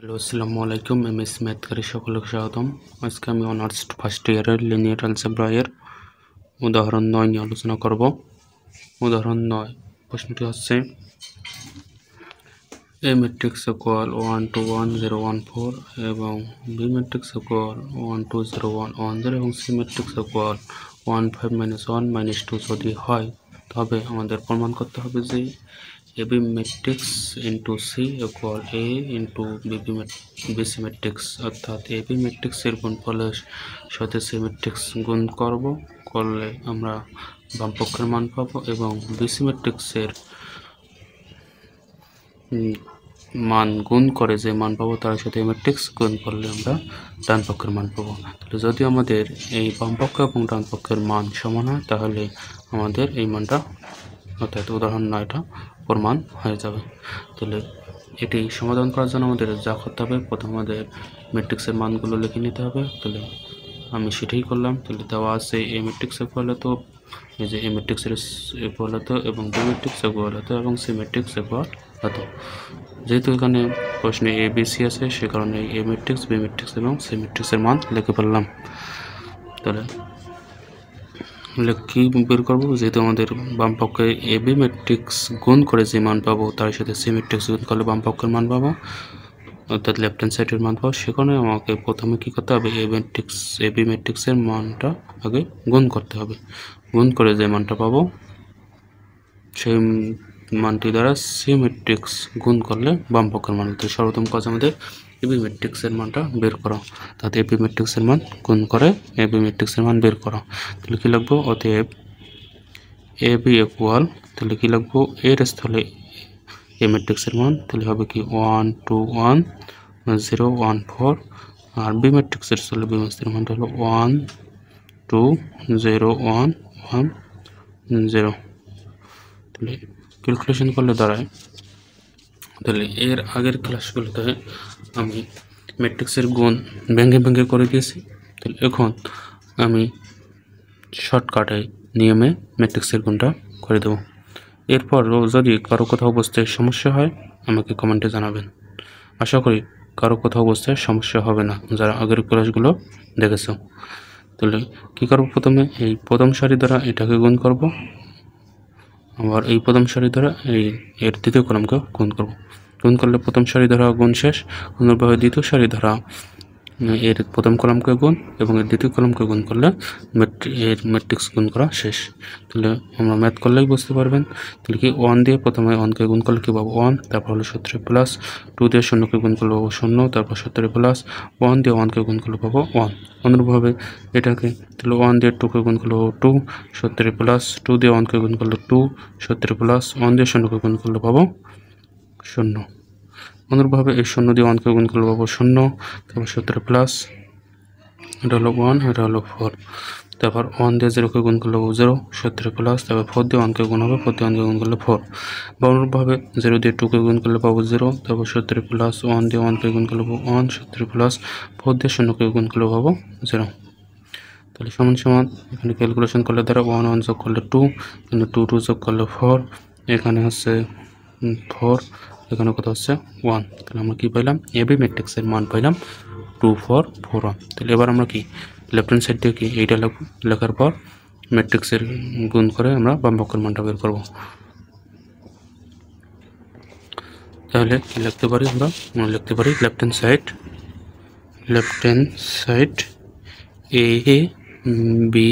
Hello, আসসালামু আলাইকুম। MS ম্যাথকারী সকলকে স্বাগতম। আজকে আমি অনার্স ফার্স্ট ইয়ারের লিনিয়ার অ্যালজেব্রা এর উদাহরণ 9 নিয়ে আলোচনা করব। উদাহরণ 9 প্রশ্নটি হচ্ছে এ ম্যাট্রিক্স ইকুয়াল 1 2 1 0 1 4 এবং বি ম্যাট্রিক্স ইকুয়াল 1 2 0 1 1 0 এবং সি ম্যাট্রিক্স ইকুয়াল 1 5 -1 -2 যদি হয়, তবে আমাদের প্রমাণ করতে হবে যে AB matrix into C equal A into BC matrix, অর্থাৎ AB matrix এর গুণফলের সাথে C matrix গুণ করলে আমরা বামপক্ষের মান পাবো এবং BC matrix এর মান গুণ করে যে মান পাবো তার সাথে A matrix গুণ করলে আমরা ডান পক্ষের মান পাবো। তাহলে যদি আমাদের এই বামপক্ষ এবং ডান পক্ষের মান সমান হয়, তাহলে আমাদের এই মানটা অর্থাৎ উদাহরণ 9টা প্রমাণ হয়ে যাবে। তাহলে এটি সমাধান করার জন্য আমাদের যা করতে হবে, প্রথমে আমাদের ম্যাট্রিক্সের মানগুলো লিখে নিতে হবে। তাহলে আমি সেটাই করলাম। তাহলে দেওয়া আছে এ ম্যাট্রিক্স ইকুয়াল হতো, এই যে এ ম্যাট্রিক্সের ইকুয়াল হতো এবং বি ম্যাট্রিক্স ইকুয়াল হতো এবং সি ম্যাট্রিক্স ইকুয়াল হতো। যেহেতু এখানে প্রশ্নে এ বি সি আছে, সে কারণে এ ম্যাট্রিক্স, বি ম্যাট্রিক্স এবং সি ম্যাট্রিক্সের মান লিখে ফেললাম। তাহলে কি বের করবো, যেহেতু আমাদের বাম পক্ষে এ বি ম্যাট্রিক্স গুণ করে যে মান পাবো তার সাথে সি ম্যাট্রিক্স গুণ করলে বাম পক্ষের মান পাবো, অর্থাৎ লেফট হ্যান্ড সাইডের মান পাবো। সেখানে আমাকে প্রথমে কী করতে হবে, এ বি ম্যাট্রিক্সের মানটা আগে গুণ করতে হবে। গুণ করে যে মানটা পাবো সেই মানটি দ্বারা সি ম্যাট্রিক্স গুণ করলে বাম পক্ষের মান। তো সর্বপ্রথম কাজ আমাদের এবি ম্যাট্রিক্সের মানটা বের করো, তাতে এবি ম্যাট্রিক্সের মান গুণ করে এবি ম্যাট্রিক্সের মান বের করো। তাহলে কী লিখবো, অতএব এ বি ইকুয়াল, তাহলে কী লিখবো, এর স্থলে এ ম্যাট্রিক্সের মান, তাহলে হবে কি 1 2 1 0 1 4, আর বি ম্যাট্রিক্সের স্থলে বি ম্যাট্রিক্সের মানটা হলো 1 2 0 1 1 0। তাহলে ক্যালকুলেশন করলে দাঁড়ায়, তাহলে এর আগের ক্লাসগুলোতে আমি ম্যাট্রিক্সের গুণ ভেঙে করে দিয়েছি। তাহলে এখন আমি শর্টকাটে নিয়মে ম্যাট্রিক্সের গুণটা করে দেবো। এরপরও যদি কারো কোথাও বুঝতে সমস্যা হয়, আমাকে কমেন্টে জানাবেন। আশা করি কারো কোথাও বুঝতে সমস্যা হবে না, যারা আগের ক্লাসগুলো দেখেছো। তাহলে কী করবো, প্রথমে এই প্রথম সারি দ্বারা এটাকে গুণ করব, আবার এই প্রথম সারি দ্বারা এর দ্বিতীয় কলামকে গুণ করব। গুণ করলে প্রথম সারি দ্বারা গুণ শেষ, অনুরূপভাবে দ্বিতীয় সারি দ্বারা এর প্রথম কলামকে গুণ এবং এর দ্বিতীয় কলামকে গুণ করলে এর ম্যাট্রিক্স গুণ করা শেষ। তাহলে আমরা ম্যাথ করলেই বুঝতে পারবেন। তাহলে কি 1 দিয়ে প্রথমে 1কে গুণ করলে কী পাবো 1, তারপর হলো 17 প্লাস 2 দিয়ে 0কে গুণ করলে পাবো 0, তারপর 17 প্লাস 1 দিয়ে 1কে গুণ করলে পাবো 1। অনুরূপভাবে এটাকে, তাহলে 1 দিয়ে 2কে গুণ করলে পাবো 2, 17 প্লাস 2 দিয়ে 1কে গুণ করলে 2, 17 প্লাস 1 দিয়ে 0কে গুণ করলে পাবো 0। অনুরূপভাবে এই 0 দিয়ে 1কে গুণ করলে পাবো 0, তারপর 17 প্লাস, এটা হলো 1, এটা হলো 4, তারপর 1 দিয়ে 0কে গুণ করলে পাবো 0, 17 প্লাস, তারপর 4 দিয়ে 1কে গুণ হবে, 4 দিয়ে 1কে গুণ করলে 4। অনুরূপভাবে 0 দিয়ে 2কে গুণ করলে পাবো 0, তারপর 17 প্লাস 1 দিয়ে 1কে গুণ করলে পাবো 1, 17 প্লাস 4 দিয়ে 0কে গুণ করলে পাবো 0। তাহলে সমান সমান এখানে ক্যালকুলেশন করলে দ্বারা 1 1 যোগ করলে 2, এখানে 2 2 যোগ করলে 4, এখানে হচ্ছে 4, এখানে কত হচ্ছে 1। তাহলে আমরা কী পাইলাম, এবি ম্যাট্রিক্সের মান পাইলাম 2 4 4 1। তাহলে এবার আমরা কি লেফট হ্যান্ড সাইড দিয়ে কি এইটা লিখব, লেখার পর ম্যাট্রিক্সের গুণ করে আমরা বাম পক্ষের মানটা বের করব। তাহলে কি লিখতে পারি, আমরা লিখতে পারি left hand side A B,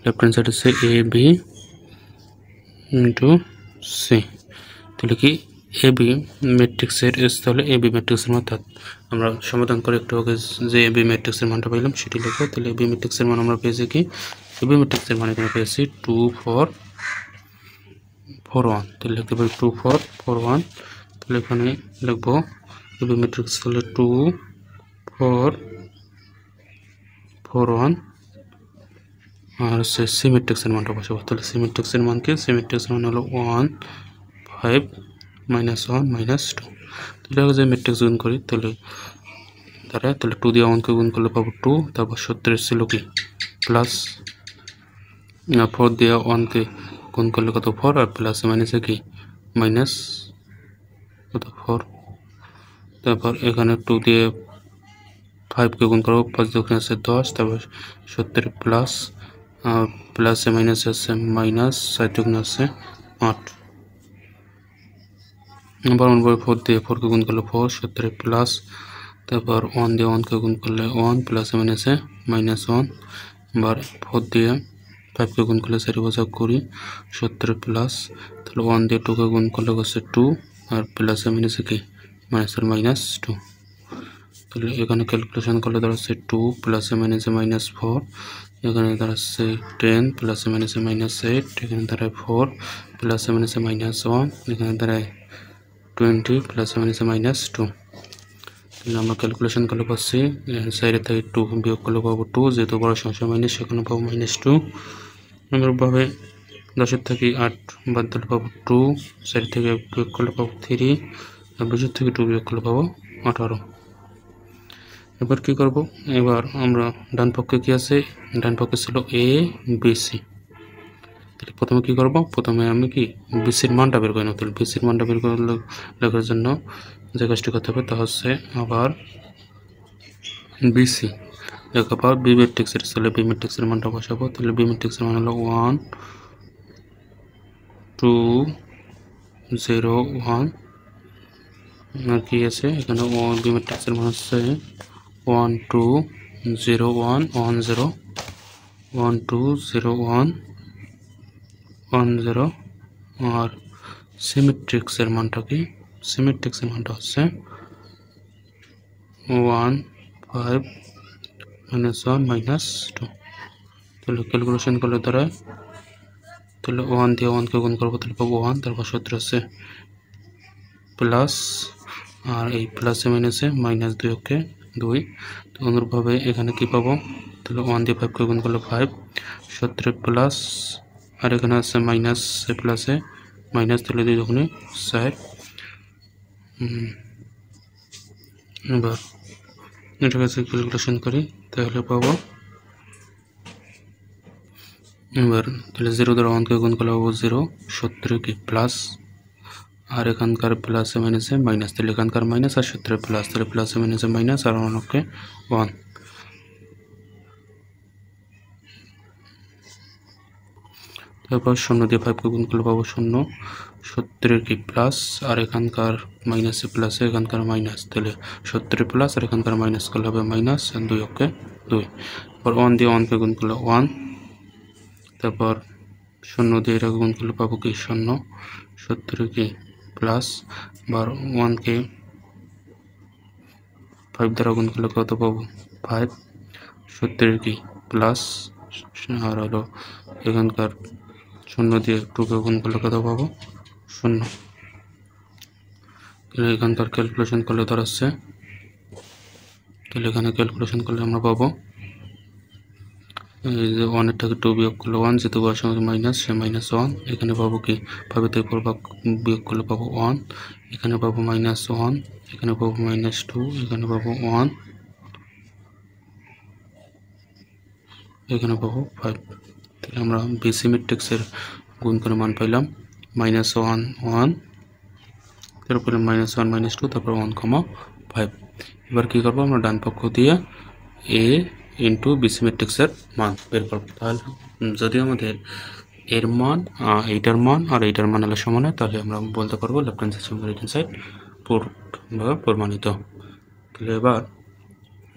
left hand side হচ্ছে এ বি ইন্টু সি। তাহলে কি এ বি ম্যাট্রিক্সের স্থলে এ বি ম্যাট্রিক্সের মান, অর্থাৎ আমরা সমাধান করে একটু আগে যে এ বি ম্যাট্রিক্সের মানটা পাইলাম সেটি লিখবো। তাহলে এ বি ম্যাট্রিক্সের মান আমরা পেয়েছি কি, এ বি ম্যাট্রিক্সের মান এখানে পেয়েছি 2 4 4 1। তাহলে লিখতে পারি 2 4 4 1। তাহলে এখানে লিখবো এ বি ম্যাট্রিক্স হলে 2 4 4 1, আর হচ্ছে সি ম্যাট্রিক্সের মানটা বসাবো। তাহলে সি ম্যাট্রিক্সের মান কি, সি ম্যাট্রিক্সের মান হলো 1 5 -1 -2। তাহলে যে ম্যাট্রিক্স গুণ করি তাহলে দাঁড়ায়, তাহলে 2 দিয়ে 1কে গুণ করলে পাবো 2, তারপর 17 ছিল কি প্লাস 4 দিয়ে 1কে গুণ করলে কত 4, আর প্লাস মাইনাসে কি মাইনাস কত 4, তারপর এখানে 2 দিয়ে 5 কে গুণ করব, 5 দুগুণে আছে 10, তারপর 70 প্লাস প্লাসে মাইনাস আছে মাইনাস, 7 দুগুণে আছে 8, আবার 1/4 দিয়ে 4 কে গুণ করলে 4, 70 প্লাস, তারপর 1 দিয়ে 1 কে গুণ করলে 1 প্লাসে মাইনাসে মাইনাস 1, আবার 4 দিয়ে 5 কে গুণ করলে 4 × 20, 70 প্লাস, তাহলে 1 দিয়ে 2 কে গুণ করলে হচ্ছে 2 আর প্লাসে মাইনাসে কি মাইনাসের মাইনাস 2, তাহলে এখানে ক্যালকুলেশন করলে দাঁড়াচ্ছে 2 প্লাসে মাইনাসে মাইনাস 4, এখানে দাঁড়াচ্ছে 10 প্লাসে মাইনাসে মাইনাস 8, এখানে দাঁড়ায় 4 প্লাসে মাইনাসে মাইনাস 1, এখানে দাঁড়ায় 20 প্লাসে মাইনাসে মাইনাস 2। তাহলে আমরা ক্যালকুলেশন করলে পাচ্ছি সাইডে থেকে 2 বিয়োগ করলে পাবো 2, যেহেতু বড় সংখ্যা মাইনাস সেখানে পাবো -2। অনুরূপভাবে 10 থেকে 8 বাদ দিলে পাবো 2, সাইড থেকে বিয়োগ করলে পাবো 3, আর 20 থেকে 2 বিয়োগ করলে পাবো 18। এবার কি করব, এবার আমরা ডান পক্ষে কি আছে, ডান পক্ষে ছিল এ বি সি, তাহলে প্রথমে কি করব, প্রথমে আমি কি বিসির মানটা বের করে নেব। তাহলে বিসির মানটা বের করে লেখার জন্য যে কাজটি করতে হবে তা হচ্ছে আবার বিসি লেখার পর বি ম্যাট্রিক্সের, তাহলে বি ম্যাট্রিক্সের মানটা বসাবো। তাহলে বি ম্যাট্রিক্সের মান হলো 1 2 0 1, আর কি আছে এখানে বি ম্যাট্রিক্সের মান হচ্ছে 1 2 0 1 1 0 1 2 0 1 1 0, আর সিমেট্রিক্সের মানটা কি, সিমেট্রিক্সের মানটা হচ্ছে 1 5 -1 -2। তাহলে ক্যালকুলেশন করলে দাঁড়ায়, তাহলে 1 দিয়ে 1 কে গুণ করবো, তাহলে পাবো 1, তারপর সূত্র আছে প্লাস, আর এই প্লাসে মাইনাসে -2 ওকে 2। তো অনুরূপভাবে এখানে কি পাবো, তাহলে 1 দিয়ে 5 কে গুণ করলে 5, 70 প্লাস, আর এখানে আছে মাইনাস প্লাসে মাইনাস, তাহলে 2 দুগুণে 4। এবার এটা কাছে ক্যালকুলেশন করি, তাহলে পাবো, এবার তাহলে 0 দ্বারা 1 কে গুণ করলে পাবো 0, 70 কি প্লাস, আর এখানকার প্লাসে মাইনাসে মাইনাস, তাহলে এখানকার মাইনাস আর 70 প্লাস, তাহলে প্লাসে মাইনাসে মাইনাস, আর 1 ওকে 1। তারপর 0 দিয়ে 5 কে গুণ করলে পাবো 0, 70 কি প্লাস, আর এখানকার মাইনাসে প্লাসে এখানকার মাইনাস, তাহলে 70 প্লাস আর এখানকার মাইনাস করলে হবে মাইনাস, আর 2 ওকে 2। তারপর 1 দিয়ে 1 কে গুণ করলে 1, তারপর 0 দিয়ে এটাকে গুণ করলে পাবো কি 0, 70 কি প্লাস, আবার 1 কে 5 দ্বারা গুণ করলে কত পাবো 5, 70 কি প্লাস, আর হলো এখানকার 0 দিয়ে 2 কে গুণ করলে কত পাবো 0। তাহলে এখানকার ক্যালকুলেশন করলে দাঁড়াচ্ছে, তাহলে এখানে ক্যালকুলেশন করলে আমরা পাবো এই যে 1 এর থেকে 2 বিয়োগ করলে 1, যেহেতু বড় সংখ্যা মাইনাস সে -1, এখানে পাবো কি 5 থেকে 4 বিয়োগ করলে পাবো 1, এখানে পাবো -1, এখানে পাবো -2, এখানে পাবো 1, এখানে পাবো 5। তাহলে আমরা বিসি ম্যাট্রিক্সের গুণ করে মান পাইলাম -1 1, তারপরে -1 -2, তারপর 1, 5। এবার কি করবো, আমরা ডান পক্ষ দিয়ে এ ইন্টু বিসি ম্যাট্রিক্সের মান বের করবো। তাহলে যদি আমাদের এর মান এইটার মান আর এইটার মান হলে সমান হয়, তাহলে আমরা বলতে পারবো লেফট হ্যান্ড সাইড সমান রাইট হ্যান্ড সাইড প্রমাণিত। তাহলে এবার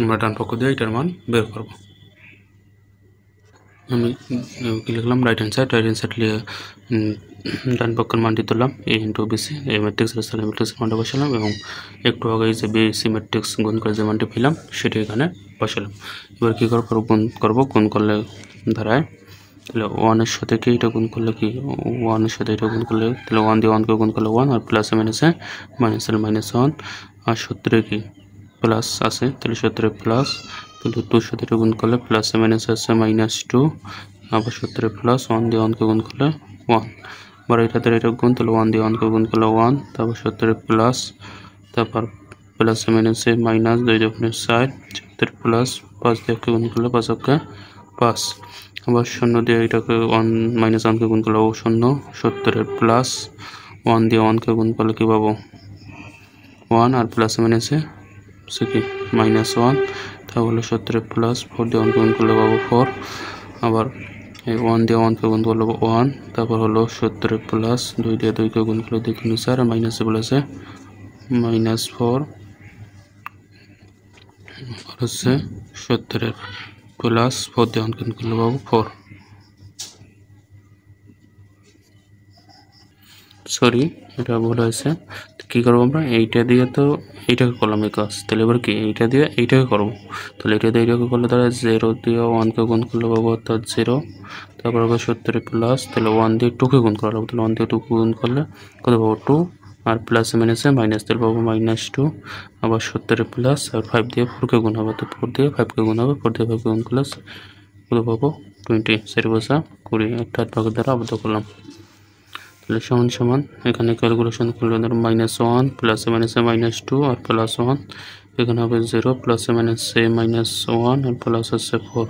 আমরা ডান পক্ষ দিয়ে এইটার মান বের করবো। আমি কি লিখলাম, রাইট হ্যান্ড সাইড নিয়ে ডান পক্ষের মানটি তুললাম এ ইন্টু বিসি, এই ম্যাট্রিক্সের স্থানে ম্যাট্রিক্সের মানটা বসালাম, এবং একটু আগে যে বিসি ম্যাট্রিক্স গুণ করে যে মানটি পেলাম সেটি এখানে বসালাম। এবার কী করবো, গুণ করলে ধারায়, তাহলে 1 এর সাথে কি এটা গুণ করলে কি 1 এর সাথে এটা গুণ করলে, তাহলে 1 দিয়ে 1 কে গুণ করলে 1, আর প্লাসে মাইনাসে মাইনাসের -1, আর 70 কি প্লাস আছে, তাহলে 70 প্লাস, তাহলে 2 সাথে এটা গুণ করলে প্লাসে মাইনাসে আছে -2, আবার 70 প্লাস, 1 দিয়ে 1 কে গুণ করলে 1, আবার এটাতে এটা গুণ, তাহলে 1 দিয়ে 1 কে গুণ করলে 1, তারপর 70 প্লাস, তারপর প্লাসে মাইনাসে মাইনাস, 2 দুগুণে 4, 70 প্লাস, 5 দিয়ে গুণ করলে 5 ওকে 5, আবার 0 দিয়ে এটাকে 1 -1 কে গুণ করলে 0, 70 প্লাস, 1 দিয়ে 1 কে গুণ করলে কি পাবো 1 আর প্লাস মাইনাসে সে কি -1, তাহলে 70 প্লাস 4 দিয়ে 1 গুণ করলে পাবো 4, আবার এই 1 দিয়ে 1 কে গুণ করলে 1, তারপর হলো 70 প্লাস 2 দিয়ে 2 কে গুণ করলে 2 × 4 আর মাইনাসে প্লাসে -4 আর হচ্ছে 70 প্লাস 4 দিয়ে 1 গুণ করলে পাবো 4। সরি, এটা ভুল হয়েছে। কী করবো আমরা, এইটা দিয়ে তো এইটাকে করলাম এই কাজ, তাহলে এবার কি এইটা দিয়ে এইটাকে করবো, তাহলে এটা দিয়ে এইটাকে করলে তাহলে 0 দিয়ে 1কে গুণ করলে পাবো অর্থাৎ 0, তারপর হবে 70 প্লাস, তাহলে 1 দিয়ে 2কে গুণ করা লাগবে, তাহলে 1 দিয়ে 2কে গুণ করলে কত পাবো 2, আর প্লাস মাইনাসে মাইনাস, তাহলে পাবো -2, আবার 70 প্লাস আর 5 দিয়ে 4কে গুণ হবে, তো 4 দিয়ে 5কে গুণ হবে, 4 দিয়ে 5কে গুণ করলে কত পাবো 20, 4 বসা 20, অর্থাৎ ভাগের দ্বারা আবদ্ধ করলাম। তাহলে সমান সমান এখানে ক্যালকুলেশন করলে ধরো -1 প্লাস মাইনাসে -2 আর +1, এখানে হবে 0 প্লাস মাইনাসে -1 আর প্লাস হচ্ছে 4,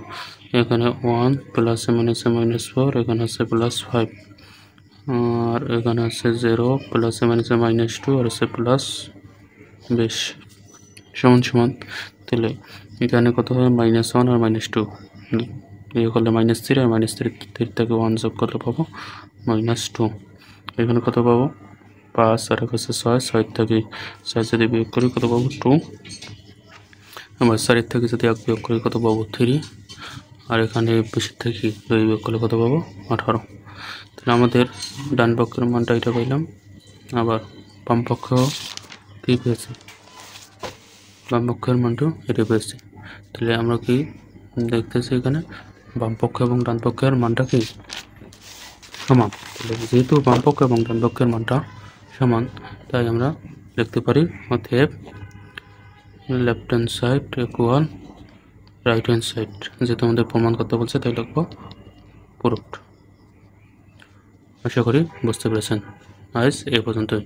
এখানে 1 প্লাস মাইনাসে -4, এখানে হচ্ছে +5, আর এখানে হচ্ছে 0 প্লাস মাইনাসে -2 আর হচ্ছে +20 সমান সমান। তাহলে এখানে কত হবে -1 আর -2 ইয়ে করলে -3 আর -3 থেকে 1 যোগ করলে পাবো -2, এখানে কত পাবো 5 আর হচ্ছে 6, 6 থেকে 6 যদি বিয়োগ করি কত পাবো 2, আবার 4 থেকে যদি 1 বিয়োগ করি কত পাবো 3, আর এখানে 20 থেকে 2 বিয়োগ করলে কত পাবো 18। তাহলে আমাদের ডান পক্ষের মানটা এটা পাইলাম, আবার বাম পক্ষ কী পেয়েছি, বাম পক্ষের মানটাও এটা পেয়েছি। তাহলে আমরা কি দেখতেছি এখানে বাম পক্ষ এবং ডান পক্ষের মানটা কি সমান, তাহলে যেহেতু বাম পক্ষ এবং ডান পক্ষের মানটা সমান, তাই আমরা লিখতে পারি অতএব left hand side equal right hand side, যেহেতু আমাদের প্রমাণ করতে বলছে তাই লিখবো প্রুফড। আশা করি বুঝতে পেরেছেন। আজ এ পর্যন্তই।